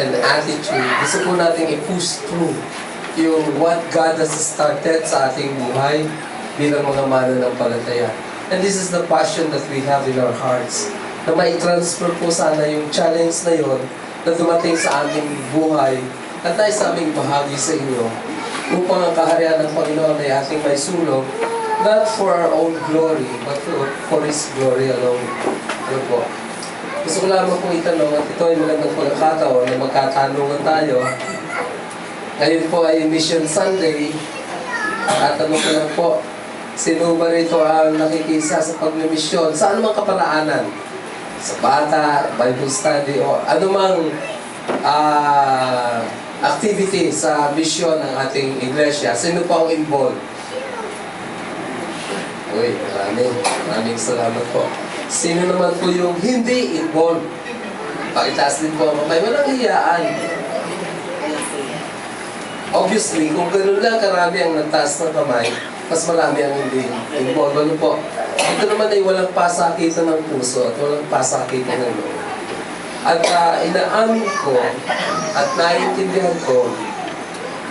and attitude. Gusto po natin i-push through yung what God has started sa ating buhay bilang mga mananampalataya. And this is the passion that we have in our hearts, na mai-transfer po sana yung challenge na yon na dumating sa aming buhay at tayo sa aming bahagi sa inyo upang ang kaharian ng Panginoon ay ating may sulong, not for our own glory, but for His glory alone. Ano po? Gusto ko lamang pong itanong at ito ay magandang pagkakataon na magkatanungan tayo. Ngayon po ay Mission Sunday at ano ko lang po, sino ba rito ang nakikisa sa pagmimisyon sa anumang kaparaanan? Sa bata, Bible study, o anumang activity sa mission ng ating iglesia. Sino po ang involved? Uy, maraming salamat po. Sino naman po yung hindi involved? Pakitaas din po ang kamay. Walang hiyaan. Obviously, kung gano'n lang karami ang nagtaas ng kamay, mas marami ang hindi involved. Ano po? Ito naman ay walang pasakitan ng puso at walang pasakitan ng loob. At inaamin ko at naiintindihan ko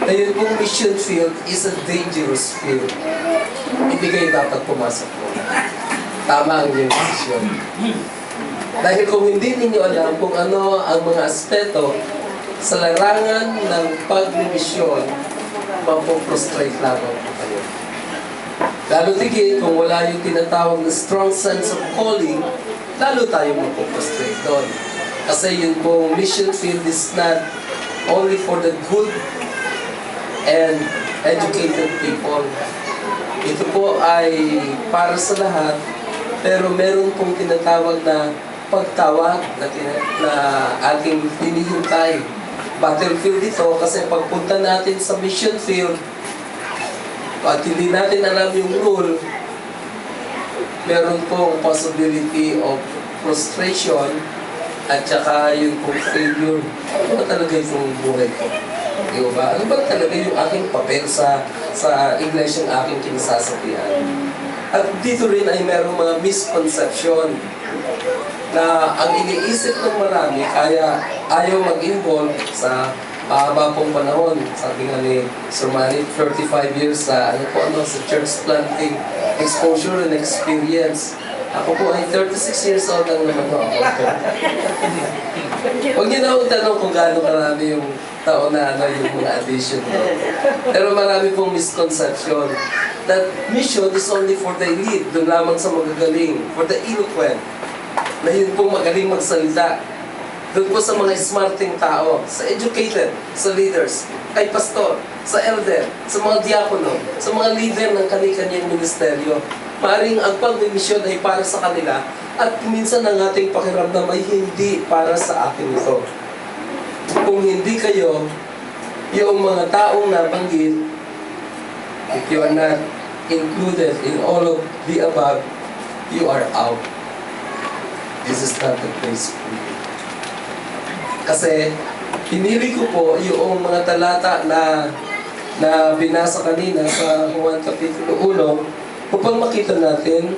na yun pong mission field is a dangerous field. Hindi kayo dapat pumasok po. Tama ang inyong desisyon. Dahil kung hindi ninyo alam kung ano ang mga aspeto sa larangan ng pagmimisyon, mapoprostrate lamang po kayo. Lalo tigit, kung wala yung tinatawag na strong sense of calling, lalo tayo mapoprostrate doon. Kasi yung pong mission field is not only for the good and educated people. Ito po ay para sa lahat, pero meron pong tinatawag na pagtawag na ating hinihintay. Battlefield ito kasi pagpunta natin sa mission field at hindi natin alam yung rule, meron pong possibility of frustration at saka yung pong failure. Ano ba talaga yung buhay ko? Di ba? Ano ba talaga yung aking papel sa iglesia ng aking kinasasabihan? At dito rin ay merong mga misconception na ang iniisip ng marami kaya ayaw mag-involve sa mahaba pong panahon. Sabi nga ni Sir Manny, 35 years sa sa church planting exposure and experience. Ako po ay 36 years old lang naman ako. Huwag niyo na akong tanong kung gaano karami yung taon na yung mga addition ko. Pero marami pong misconception that mission is only for the elite, doon lamang sa magagaling, for the eloquent, na yun pong magaling magsalita. Doon po sa mga smarting tao, sa educated, sa leaders, kay pastor, sa elder, sa mga diakono, sa mga leader ng kani-kanyang ministeryo. Maaring ang pagmimisyon ay para sa kanila at minsan ang ating pakiramdam ay hindi para sa akin ito. Kung hindi kayo, yung mga taong nabanggit, if you are not included in all of the above, you are out. This is not the place for you. Kasi pinili ko po yung mga talata na binasa kanina sa Juan Kapitulo 1 upang makita natin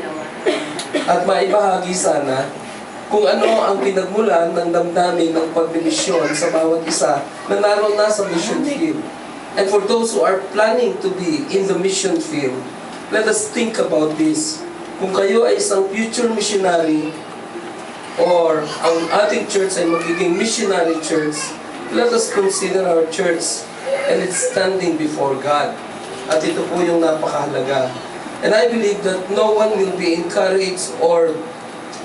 at maibahagi sana kung ano ang pinagmulan ng damdamin ng pagmimisyon sa bawat isa na naroon na sa mission field. And for those who are planning to be in the mission field, let us think about this. Kung kayo ay isang future missionary or ang ating church ay magiging missionary church, let us consider our church and its standing before God. At ito po yung napakahalaga. And I believe that no one will be encouraged or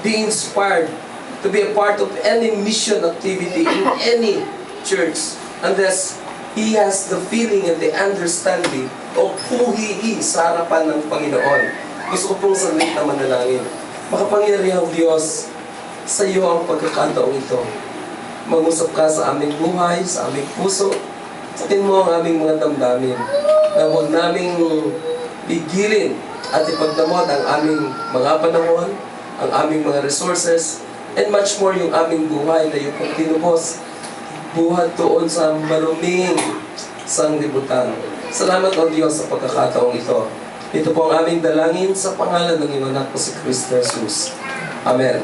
be inspired to be a part of any mission activity in any church unless he has the feeling and the understanding of who he is sa harapan ng Panginoon. Gusto ko pong saglit na manalangin. Makapangyarihang Diyos, sa iyo ang pagkakataong ito. Mag-usap ka sa aming buhay, sa aming puso. Sakin mo ang aming mga damdamin na huwag naming bigilin at ipagdamot ang aming mga panahon, ang aming mga resources, and much more yung aming buhay na yung tinubos buhat doon sa maruming sanglibutan. Salamat o Diyos sa pagkakataong ito. Ito po ang aming dalangin sa pangalan ng iyong anak po si Kristo Jesus. Amen.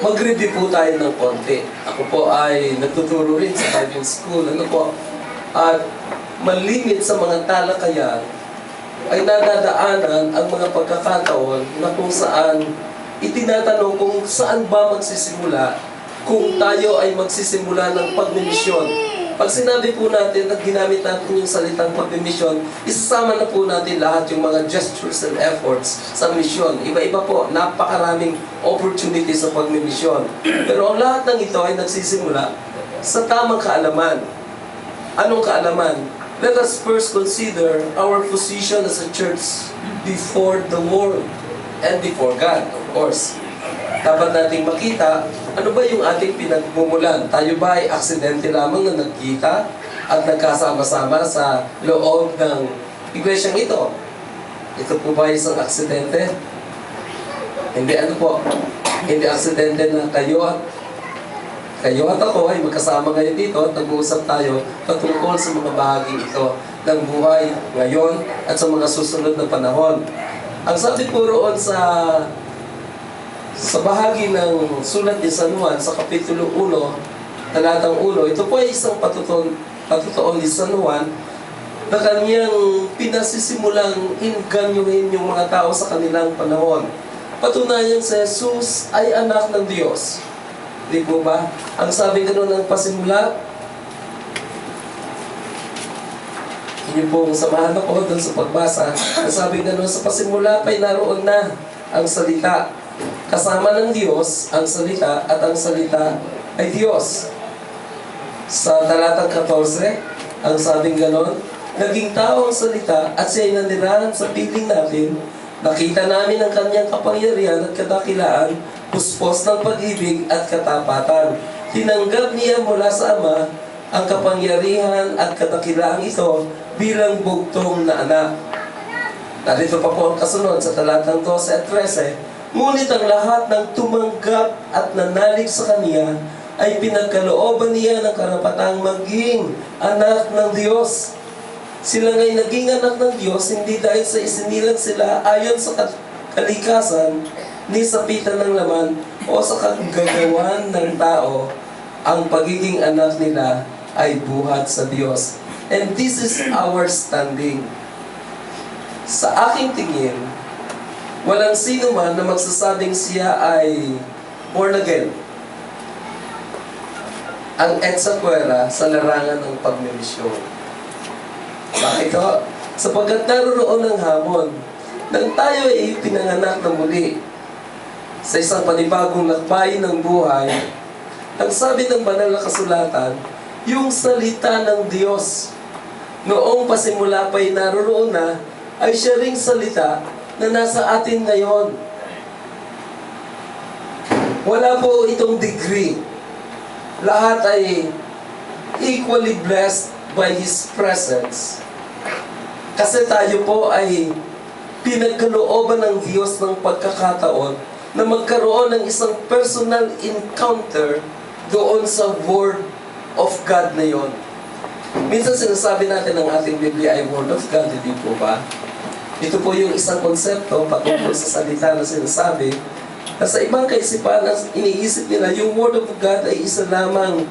mag-review po tayo ng konti. Ako po ay nagtuturo rin sa Bible School. At malimit sa mga talakayan ay nadadaanan ang mga pagkakataon na kung saan itinatanong kung saan ba magsisimula kung tayo ay magsisimula ng pagmimisyon. Pag sinabi po natin at ginamit natin yung salitang pagmimisyon, isasama na po natin lahat yung mga gestures and efforts sa misyon. Iba-iba po, napakaraming opportunities sa pagmimisyon. Pero ang lahat ng ito ay nagsisimula sa tamang kaalaman. Anong kaalaman? Let us first consider our position as a church before the world and before God, of course. Dapat nating makita, ano ba yung ating pinagmumulan? Tayo ba ay aksidente lamang na nagkita at nagkasama-sama sa loob ng iglesyang ito? Ito po ba isang aksidente? Hindi, ano po? Hindi aksidente na kayo at ako ay magkasama ngayon dito at nag-uusap tayo patungkol sa mga bahaging ito ng buhay ngayon at sa mga susunod na panahon. Ang sabi po roon sa bahagi ng sulat ni San Juan sa Kapitulo 1, talatang 1, ito po ay isang patutuon ni San Juan na kanyang pinasisimulang inganyuhin yung mga tao sa kanilang panahon. Patunayan si Jesus ay anak ng Diyos. Di po ba? Ang sabi gano'n ng pasimula, inyo pong samahan ako doon sa pagbasa. Ang sabi gano'n, sa pasimula pa'y naroon na ang salita. Kasama ng Diyos ang salita at ang salita ay Diyos. Sa talatang 14, ang sabing ganon, naging tao ang salita at siya'y nanirahan sa piling natin. Nakita namin ang kanyang kapangyarihan at kadakilaan, puspos ng pag-ibig at katapatan. Tinanggap niya mula sa Ama ang kapangyarihan at kadakilaan ito bilang bugtong na anak. Narito pa po ang kasunod sa talatang 12 at 13, ngunit ang lahat ng tumanggap at nanalig sa Kanya ay pinagkalooban niya ng karapatang maging anak ng Diyos. Sila nga'y naging anak ng Diyos hindi dahil sa isinilang sila ayon sa kalikasan ni sa pitan ng laman o sa kagagawan ng tao. Ang pagiging anak nila ay buhat sa Diyos. And this is our standing. Sa aking tingin, walang sino man na magsasabing siya ay born again. Ang etsakwera sa larangan ng pagmimisyon. Bakit ho? Sapagkat naroon ng hamon nang tayo ay pinanganak na muli sa isang panibagong lakbay ng buhay. Ang sabi ng banal na kasulatan, yung salita ng Diyos noong pasimula pa'y naroon na ay siya ring salita na nasa atin ngayon. Wala po itong degree. Lahat ay equally blessed by His presence. Kasi tayo po ay pinagkalooban ng Diyos ng pagkakataon na magkaroon ng isang personal encounter doon sa Word of God na yon. Minsan sinasabi natin ang ating Biblia ay Word of God, hindi po ba? Ito po yung isang konsepto patungkol sa salita na sinasabi na sa ibang kaisipan iniisip nila yung Word of God ay isa lamang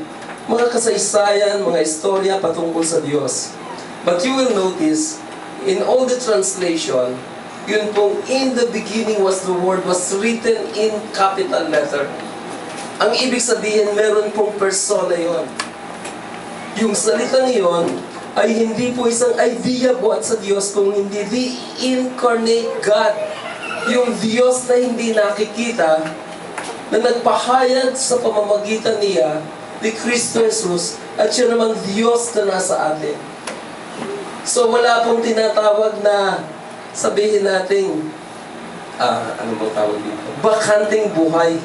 mga kasaysayan, mga istorya patungkol sa Diyos. But you will notice, in all the translation, yun pong in the beginning was the Word was written in capital letter. Ang ibig sabihin, meron pong persona yon. Yung salita niyon ay hindi po isang idea buhat sa Diyos, kung hindi the incarnate God. Yung Diyos na hindi nakikita, na nagpahayag sa pamamagitan niya ni Kristo Jesus, at siya namang Diyos na nasa atin. So wala pong tinatawag na sabihin natin, ano bang tawag dito? Bakanting buhay.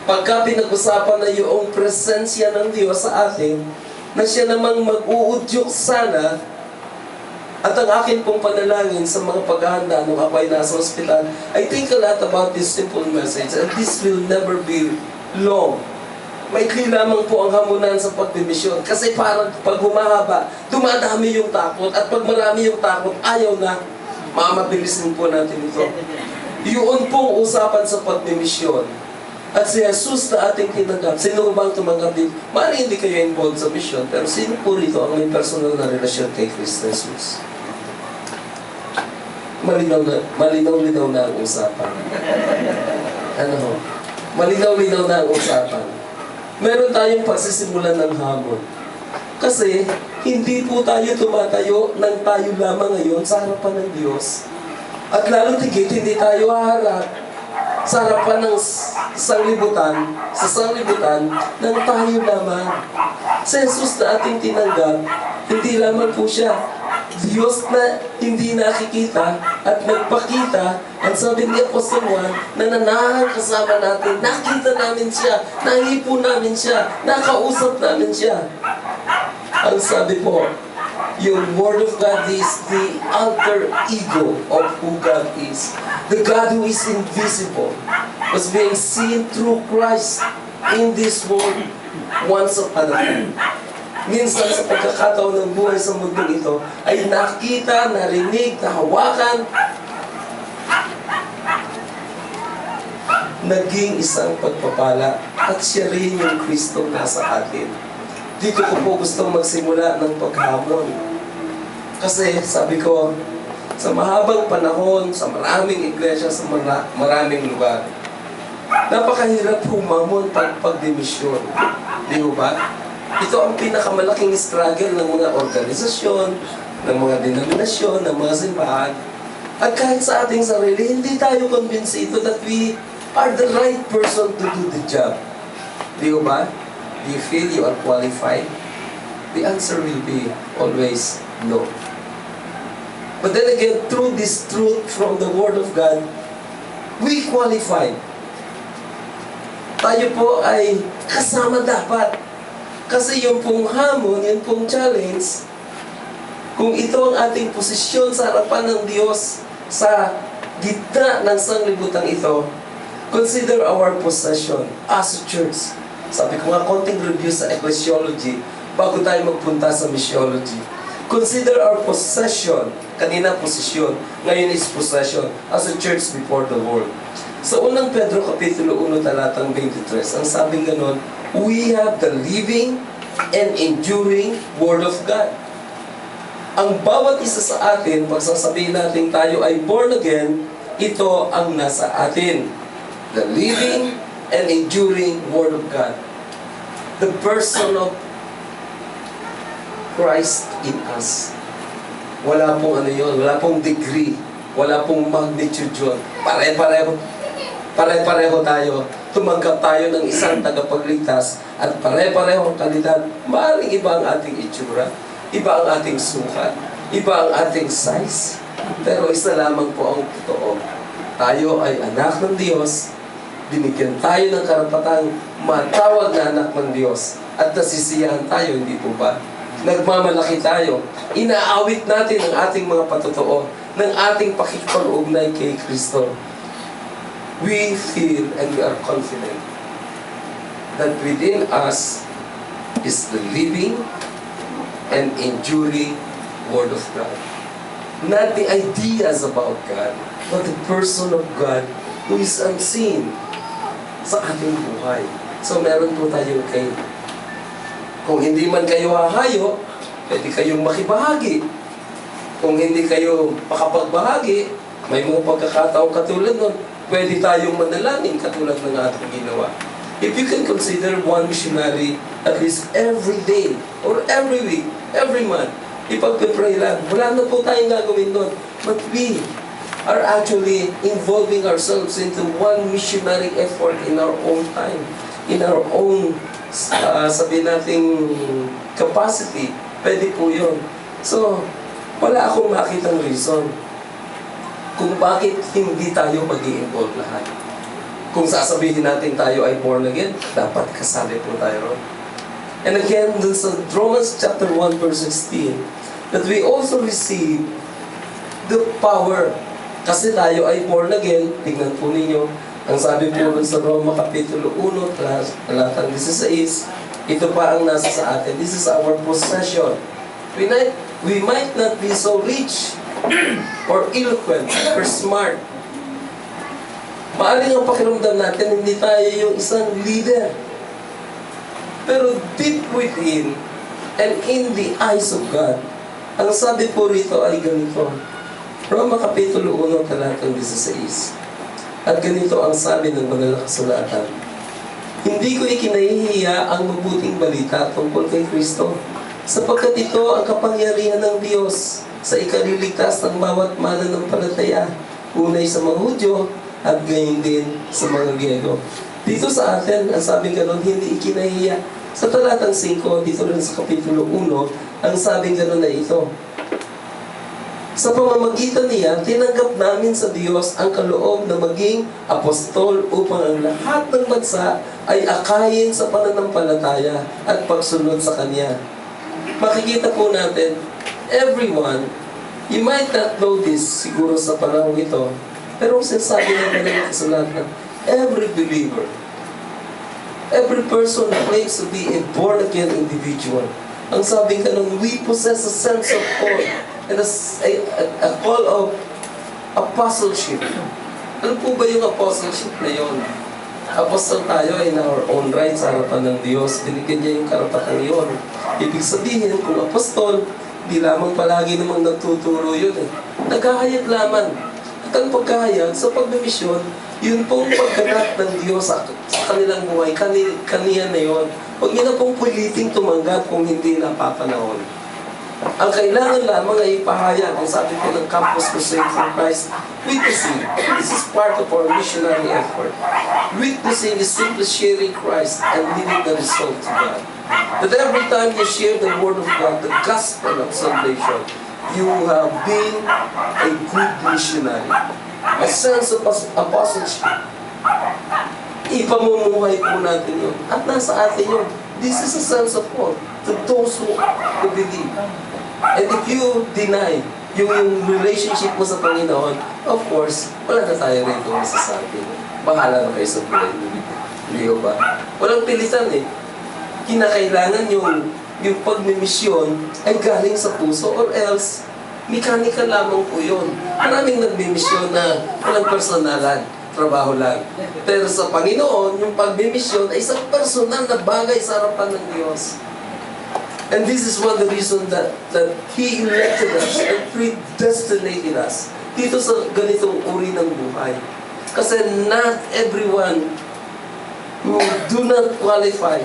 Pagka pinag-usapan na yung presensya ng Diyos sa atin, na siya namang mag-uudyok sana, at ang akin pong panalangin sa mga paghahanda nung ako ay nasa ospital, I think a lot about this simple message, and this will never be long. Maikli lamang po ang hamunan sa pagbimisyon. Kasi parang pag humahaba, dumadami yung takot, at pag marami yung takot, ayaw na. Mamabilisin po natin ito. Yun pong usapan sa pagbimisyon At si Jesus na ating tinanggap, sino bang tumanggap din? Maaaring hindi kayo involved sa mission, pero sino po rito ang may personal na relasyon kay Kristo Jesus? Malinaw-linaw na ang usapan. Ano ho? Malinaw-linaw na ang usapan. Meron tayong pagsisimulan ng hamon. Kasi, hindi po tayo tumatayo ng tayo lamang ngayon sa harapan ng Diyos. At lalo tigit, hindi tayo haharap sa harapan ng sanglibutan, sa sanglibutan ng tayo lamang. Si Jesus na ating tinanggap, hindi lamang po siya Diyos na hindi nakikita at nagpakita. Ang sabi ni Apostol Juan, na nanahan kasama natin, nakita namin siya, nahipo namin siya, nakausap namin siya. Ang sabi po, yung Word of God is the alter ego of who God is. The God who is invisible was being seen through Christ in this world once upon a time. Minsan sa pagkakataon ng buhay sa mundong ito, ay nakita, narinig, nahawakan, naging isang pagpapala at siya rin yung Kristo nasa atin. Dito ko po gustong magsimula ng paghamon. Kasi sabi ko, sa mahabang panahon, sa maraming iglesia, sa maraming lugar, napakahirap humamon pagdemisyon. Di ba? Ito ang pinakamalaking struggle ng mga organisasyon, ng mga denominasyon, ng mga simbahan. At kahit sa ating sarili, hindi tayo konbinsido that we are the right person to do the job. Di ba? Do you feel you are qualified? The answer will be always no. But then again, through this truth from the Word of God, we qualify. Tayo po ay kasama dapat. Kasi yung pong hamon, yung pong challenge, kung ito ang ating posisyon sa harapan ng Diyos, sa gitna ng sanglibutan ito, consider our possession as a church. Sabi ko nga, konting review sa ecclesiology bago tayo magpunta sa missiology. Consider our possession. Kanina posisyon, ngayon is possession as a church before the world. Sa unang Pedro Kapitulo 1 talatang 23, ang sabing ganon, we have the living and enduring Word of God. Ang bawat isa sa atin, pag sasabihin natin tayo ay born again, ito ang nasa atin. The living and enduring Word of God. The person of Christ in us. Wala pong ano yun, wala pong degree, wala pong magnitude yun. Pare-pareho tayo. Tumanggap tayo ng isang tagapagligtas at pare-pareho ang kalidad. Maaaring iba ang ating itsura, iba ang ating sukat, iba ang ating size. Pero isa lamang po ang totoo. Tayo ay anak ng Diyos, binigyan tayo ng karapatang matawag na anak ng Diyos at nasisiyahan tayo, hindi po ba? Nagmamalaki tayo. Inaawit natin ang ating mga patotoo ng ating pakikipag-ugnay kay Kristo. We feel and we are confident that within us is the living and enduring Word of God. Not the ideas about God, but the person of God who is unseen sa ating buhay. So meron po tayong kayo. Kung hindi man kayo hahayo, pwede kayong makibahagi. Kung hindi kayo makapagbahagi, may mga pagkakataong katulad nun, pwede tayong manalangin katulad ng ating ginawa. If you can consider one missionary at least every day or every week, every month, ipagpipray lang, wala na po tayong gagawin nun. But we are actually involving ourselves into one missionary effort in our own time, in our own sabihin nating capacity. Pwede po yun. So, wala akong makitang reason kung bakit hindi tayo mag-i-involve lahat. Kung sasabihin natin tayo ay born again, dapat kasali po tayo ron. And again, dun sa Romans chapter 1 verse 16, that we also receive the power. Kasi tayo ay born again, tingnan po ninyo, ang sabi po sa Roma Kapitulo 1, talatang 16, ito pa ang nasa sa atin. This is our possession. We might not be so rich or eloquent or smart. Maaring ang pakiramdam natin, hindi tayo yung isang leader. Pero deep within, and in the eyes of God, ang sabi po rito ay ganito. Roma Kapitulo 1, talatang 16. At ganito ang sabi ng banal na kasulatan. Hindi ko ikinahihiya ang mabuting balita tungkol kay Kristo, sapagkat ito ang kapangyarihan ng Diyos sa ikaliligtas ng bawat mananampalataya, unay sa mga Hudyo at gayon din sa mga Griego. Dito sa atin, ang sabi ganon, hindi ikinahiya. Sa talatang 5, dito rin sa Kapitulo 1, ang sabi ganon na ito. Sa pamamagitan niya, tinanggap namin sa Diyos ang kaloob na maging apostol upang ang lahat ng bansa ay akayin sa pananampalataya at pagsunod sa Kanya. Makikita po natin, everyone, you might not know this siguro sa panahon ito, pero sinasabi ng Banal na Kasulatan, every believer, every person claims to be a born-again individual. Ang sabi ka nun, we possess a sense of call and a call of apostleship. Ano po ba yung apostleship na yun? Apostle tayo in our own right sa harapan ng Diyos. Binigyan niya yung karapatan yun. Ibig sabihin, kung apostol, di lamang palagi namang nagtuturo yun eh. Naghahayag lamang. At ang pagkahayag sa pagmimisyon, yun pong pagganap ng Diyos sa kanilang buhay, kaniya na yun. Huwag niyo na pong piliting tumanggap kung hindi napapanahon. Ang kailangan lamang ay ipahayag. Ang sabi ko ng Campus Crusade for Christ, witnessing. This is part of our missionary effort. Witnessing is simply sharing Christ and leaving the result to God. That every time you share the Word of God, the gospel of salvation, you have been a good missionary. A sense of apostleship. Ipamumuhay po natin yun. At nasa atin yun. This is a sense of hope to those who believe. And if you deny yung relationship mo sa Panginoon, of course, wala na tayo rito masasabi. Bahala na kayo sa buhay mo. Hindi ba? Walang pilitan eh. Kinakailangan yung pagmimisyon ay galing sa puso or else, mechanical lamang po yun. Maraming nagmimisyon na walang personalan, trabaho lang. Pero sa Panginoon, yung pagmimisyon ay isang personal na bagay sa harapan ng Diyos. And this is one of the reasons that He elected us and predestinated us dito sa ganitong uri ng buhay. Kasi not everyone who do not qualify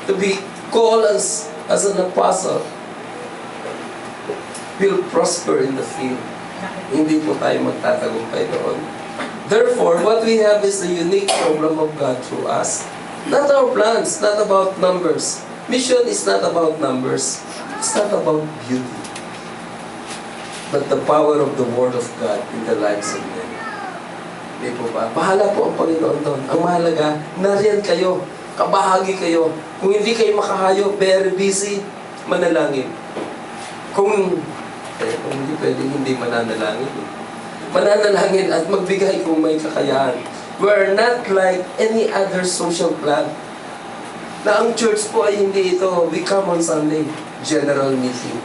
to be called as an apostle will prosper in the field. Hindi po tayo magtatagumpay doon. Therefore, what we have is the unique program of God through us. Not our plans, not about numbers. Mission is not about numbers. It's not about beauty. But the power of the Word of God in the lives of men. Di po ba? Bahala po ang Panginoon doon. Ang mahalaga, nariyan kayo. Kabahagi kayo. Kung hindi kayo makahayo, very busy, manalangin. Kung hindi pwedeng hindi mananalangin. Mananalangin at magbigay kung may kakayahan. We're not like any other social club. Na ang church po ay hindi ito, we come on Sunday, general meeting.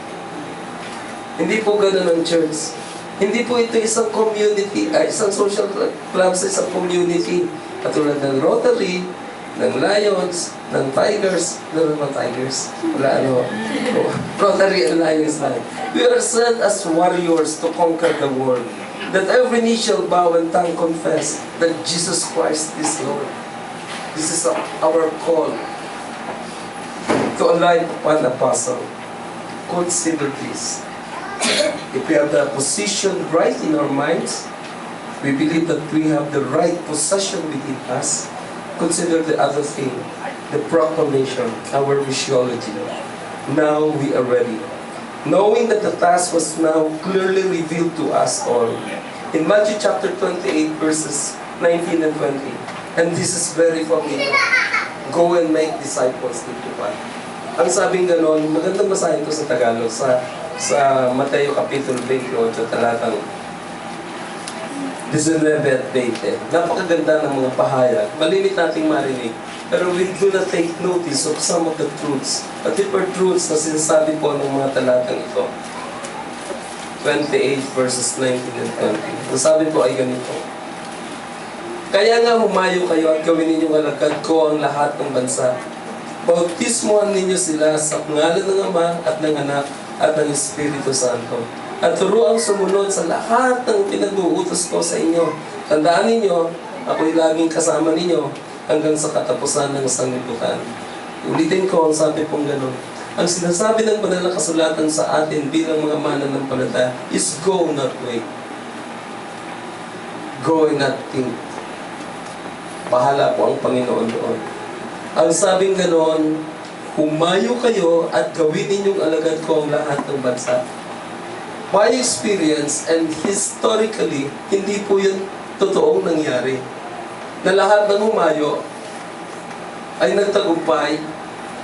Hindi po ganun ang church. Hindi po ito isang community, isang social club sa isang community. Katulad ng Rotary, ng Lions, ng Tigers, Rotary and Lions lang. We are sent as warriors to conquer the world. That every knee shall bow and tongue confess that Jesus Christ is Lord. This is our call to a life of an apostle. Consider this. If we have the position right in our minds, we believe that we have the right possession within us. Consider the other thing, the proclamation, our missiology. Now we are ready. Knowing that the task was now clearly revealed to us all. In Matthew chapter 28, verses 19 and 20. And this is very familiar. Go and make disciples dito pa. Ang sabing ganon, magandang basahin ko sa Tagalog, sa Mateo Kapitulo 28, talatang 19 at 20. Napakaganda ng mga pahayag. Malimit nating marinig. Pero we do not take notice of some of the truths. The deeper truths na sinasabi po ng mga talatang ito. 28 verses 19 and 20. Ang sabi po ay ganito. Kaya nga humayo kayo at gawin ninyong alagad ko ang lahat ng bansa. Bautismohan ninyo sila sa pangalan ng Ama at ng Anak at ng Espiritu Santo. At turuang sumunod sa lahat ng pinag-uutos ko sa inyo. Tandaan ninyo, ako'y laging kasama ninyo hanggang sa katapusan ng sanlibutan. Ulitin ko ang sabi pong gano'n. Ang sinasabi ng banal na kasulatan sa atin bilang mga mananampalataya is go, not wait. Go and not think. Bahala po ang Panginoon doon. Ang sabing gano'n, humayo kayo at gawin ninyong alagad ko ang lahat ng bansa. By experience and historically, hindi po yun totoong nangyari. Na lahat ng humayo ay nagtagumpay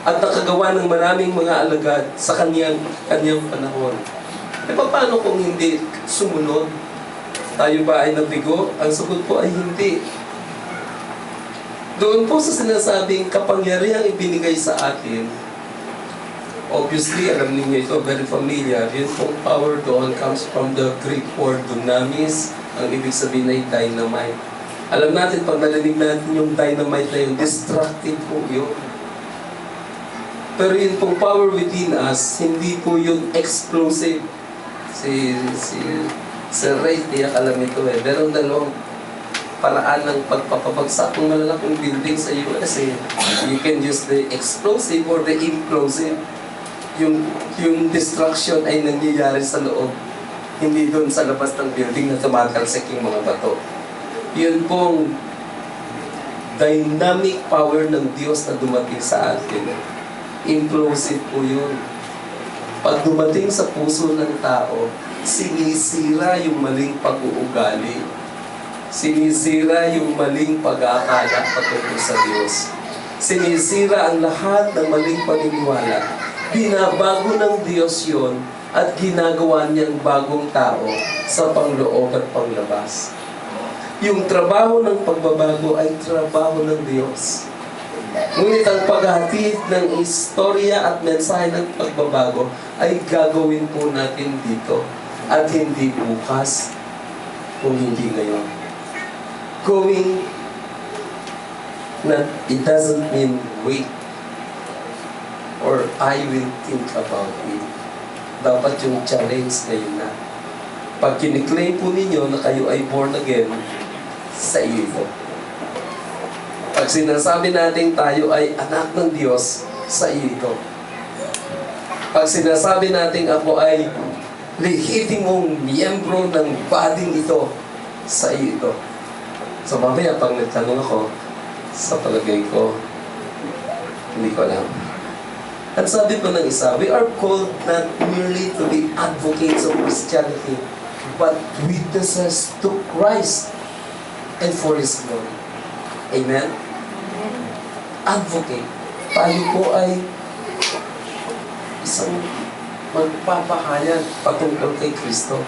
at nakagawa ng maraming mga alagad sa kanyang panahon. E paano kung hindi sumunod? Tayo ba ay nabigo? Ang sagot po ay hindi. Doon po sa sinasabing kapangyarihang ibinigay sa atin, obviously, alam niyo ito, very familiar. Yun pong power doon comes from the Greek word dunamis. Ang ibig sabihin ay dynamite. Alam natin, pag narinig natin yung dynamite na yun, destructive po yun. Pero yun pong power within us, hindi po yun explosive. Si Ray, tiyak alam ito eh. Merong dalawang paraan ng pagpapabagsak ng malalaking building sa US eh. You can use the explosive or the implosive. Yung destruction ay nangyayari sa loob. Hindi doon sa labas ng building na tumatalsik yung mga bato. Yun pong dynamic power ng Diyos na dumating sa atin. Implosive po yun. Pag dumating sa puso ng tao, sinisira yung maling pag-uugali. Sinisira yung maling pag-aakala patungkol sa Diyos. Sinisira ang lahat ng maling paniniwala. Binabago ng Diyos yon at ginagawa niyang bagong tao sa pangloob at panglabas. Yung trabaho ng pagbabago ay trabaho ng Diyos. Ngunit ang paghahatid ng istorya at mensahe ng pagbabago ay gagawin po natin dito at hindi bukas kung hindi ngayon. Going, it doesn't mean wait or I will think about it. Dapat yung challenge ngayon na. Pag kiniklaim po ninyo na kayo ay born again, sa iyo ito. Pag sinasabi natin tayo ay anak ng Diyos, sa iyo ito. Pag sinasabi natin ako ay lehitimong miyembro ng bading ito, sa iyo ito. So mamaya pag nagtanong ako, sa palagay ko, hindi ko alam. At sabi po ng isa, we are called not merely to be advocates of Christianity, but witnesses to Christ and for His glory. Amen? Advocate. Tayo po ay isang magpapahayag patungkol kay Kristo.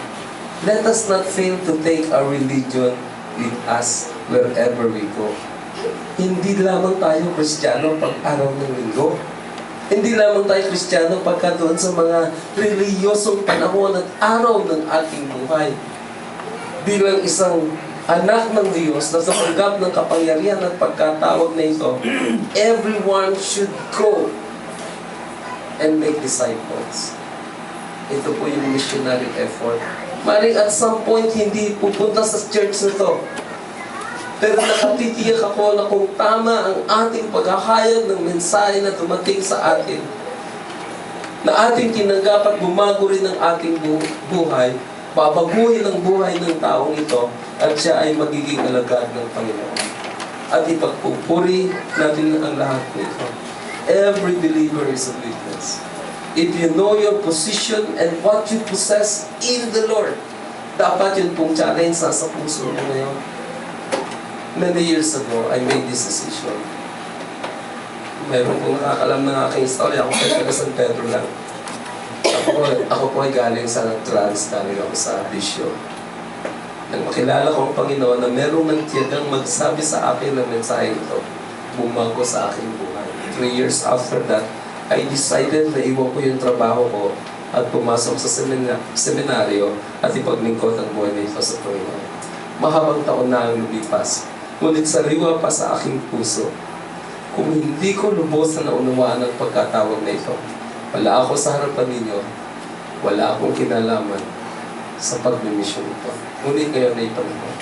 Let us not fail to take our religion with us wherever we go. Hindi lamang tayo Kristiyano pag araw ng linggo. Hindi lamang tayo Kristiyano pagka doon sa mga reliyosong panahon at araw ng ating buhay. Bilang isang anak ng Diyos na sa pagkap ng kapangyarihan at pagkatawag na ito, everyone should go and make disciples. Ito po yung missionary effort. Maring at some point, hindi pupunta sa church na to. Pero nakatitiyak ako na kung tama ang ating paghahayag ng mensahe na dumating sa atin, na ating tinanggap at bumago rin ang ating buhay, babaguhin ang buhay ng taong ito, at siya ay magiging alagad ng Panginoon. At ipagpupuri natin ang lahat nito. Every believer is a witness. If you know your position and what you possess in the Lord, dapat yun pong challenge sa puso mo ngayon. Many years ago, I made this decision. Mayroon pong nakakalam ng aking istorya. Ako po ay taga San Pedro lang. Ako po ay galing sa drugs, galing ako sa bisyo. Nang makilala ko ang Panginoon na merong nagtiyagang magsabi sa akin ng mensahe ito, bumago sa aking buhay. 3 years after that, I decided na iwan ko yung trabaho ko at pumasok sa seminaryo at ipaglingkod ang buhay na ito sa Panginoon. Mahabang taon na ang lumipas. Ngunit sariwa pa sa aking puso. Kung hindi ko lubos na naunawaan ang pagkatawag na ito, wala ako sa harapan ninyo, wala akong kinalaman sa pagmimisyon ito. Ngunit ngayon ay Panginoon.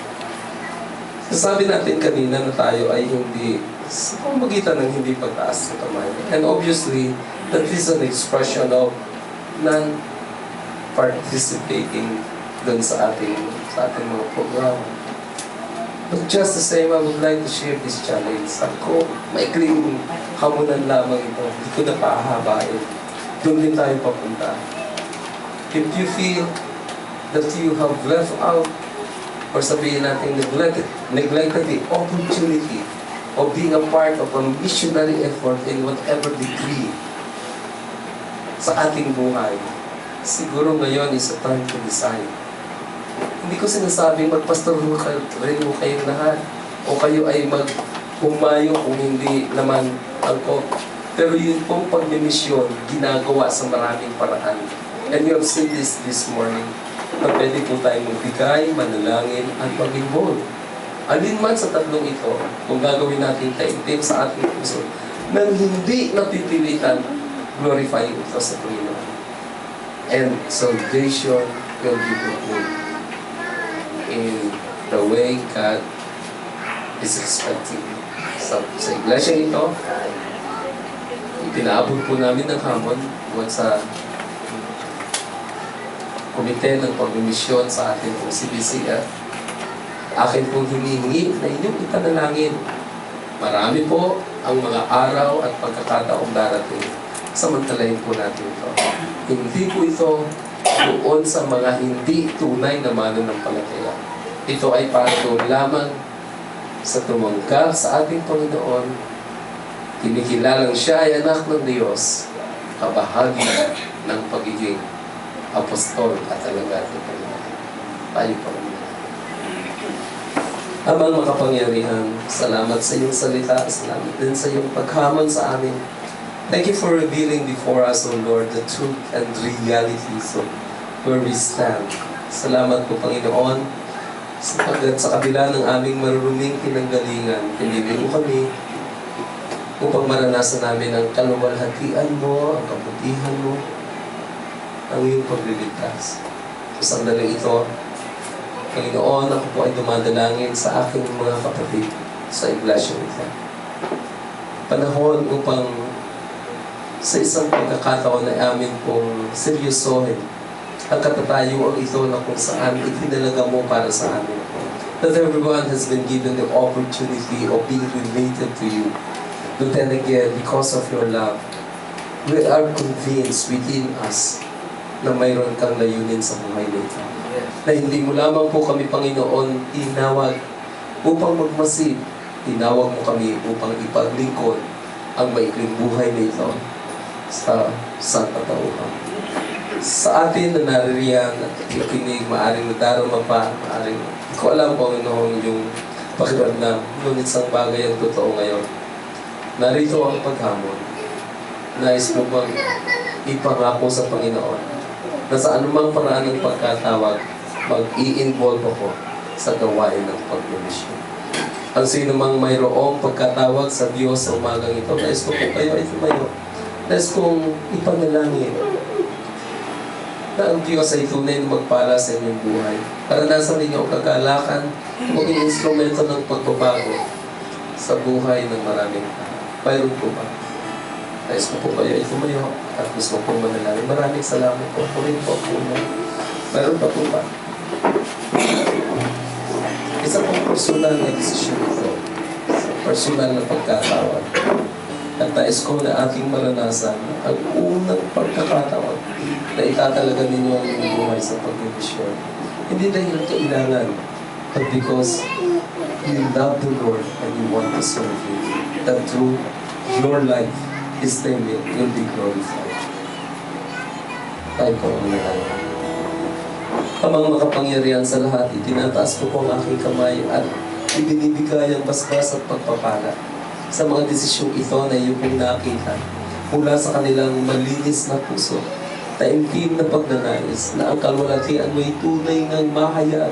Sabi natin kanina na tayo ay hindi sa pamagitan ng hindi pagtaas ng kamay. And obviously, that is an expression of non-participating dun sa ating mga programa. But just the same, I would like to share this challenge. Ako, maikling hamunan lamang ito. Hindi ko na pahahabain. Doon din tayo papunta. If you feel that you have left out or sabihin natin neglected the opportunity of being a part of a missionary effort in whatever degree sa ating buhay, siguro ngayon is a time to decide. Hindi ko sinasabing magpastor rin mo kayong lahat o kayo ay magpumayo kung hindi naman ako. Pero yun pong pagmimisyon, ginagawa sa maraming paraan. And you have seen this morning, na pwede po tayong magbigay, manalangin, at mag-involve. Alin man sa tatlong ito, kung gagawin natin taimtim sa ating puso, nang hindi napipilitan, glorifying ito sa Panginoon. And salvation will be fulfilled in the way God is expecting. Sa iglesia ito, ipinaabot po namin ng hamon buwan sa komite ng pagmimisyon sa ating pong CBCF. Akin pong hinihingi na inyong ipanalangin. Marami po ang mga araw at pagkakataong darating. Samantalahin po natin ito. Hindi po ito doon sa mga hindi tunay na mananampalataya. Ito ay para doon lamang sa tumangkap sa ating Panginoon. Kinikilalang siya ay anak ng Diyos, kabahagi ng pagiging apostol at alagad ng Panginoon. Tayo po. Amang makapangyarihan, salamat sa iyong salita, salamat din sa iyong paghamon sa amin. Thank you for revealing before us, O Lord, the truth and realities of where we stand. Salamat po, Panginoon, sapagkat sa kabila ng aming maruruming pinanggalingan, pinibig mo kami upang maranasan namin ang kaluwalhatian mo, ang kabutihan mo, ang iyong pagliligtas. Sa sandaling ito, Panginoon, ako po ay dumadalangin sa aking mga kapatid sa iglesia ito. Panahon upang sa isang pagkakataon na amin pong seryosohin ang katatayuan ito na kung saan itinalaga mo para sa amin. That everyone has been given the opportunity of being related to you. But then again, because of your love, we are convinced within us na mayroon kang layunin sa buhay nito. Na hindi mo lamang po kami, Panginoon, tinawag upang magmasid. Tinawag mo kami upang ipaglingkod ang maikling buhay nito sa sangkatauhan. Sa atin na naririyan at nakikinig, maaaring nadarama pa, maaaring hindi ko alam, Panginoon, yung pakiramdam. Ngunit isang bagay ang totoo ngayon. Narito ang paghamon. Nais mo bang ipangako sa Panginoon na sa anumang paraan ng pagkatawag, mag-i-involve ako sa gawain ng pagmimisyon. Ang sino mang mayroong pagkatawag sa Diyos sa umagang ito, nais ko po kayo ay tumayo. Nais kong ipanalangin na ang Diyos ay tunay na magpala sa inyong buhay. Karanasan ninyo ang kagalakan, maging instrumento ng pagbabago sa buhay ng maraming tao. Mayroon po ba? Nais ko po kayo ay tumayo at gusto pong manalangin. Maraming salamat po. Purin po po mo. Mayroon pa po ba? Isa pong personal na desisyon ito. Personal na pagkatawag. At nais ko na aking maranasan ang unang pagkakatawag na itatalaga ninyo ang inyong buhay sa pagmimisyon. Hindi dahil kailangan, but because you love the Lord and you want to serve Him. That through your life, His name will be glorified. Tayo po ang nangyayari. Amang makapangyarihan sa lahat, itinataas ko po ang aking kamay at ibinibigay ang basbas at pagpapala sa mga desisyong ito na iyo pong nakita mula sa kanilang malinis na puso, taimtim na pagnanais na ang kalwalatian mo'y tunay ng mahayag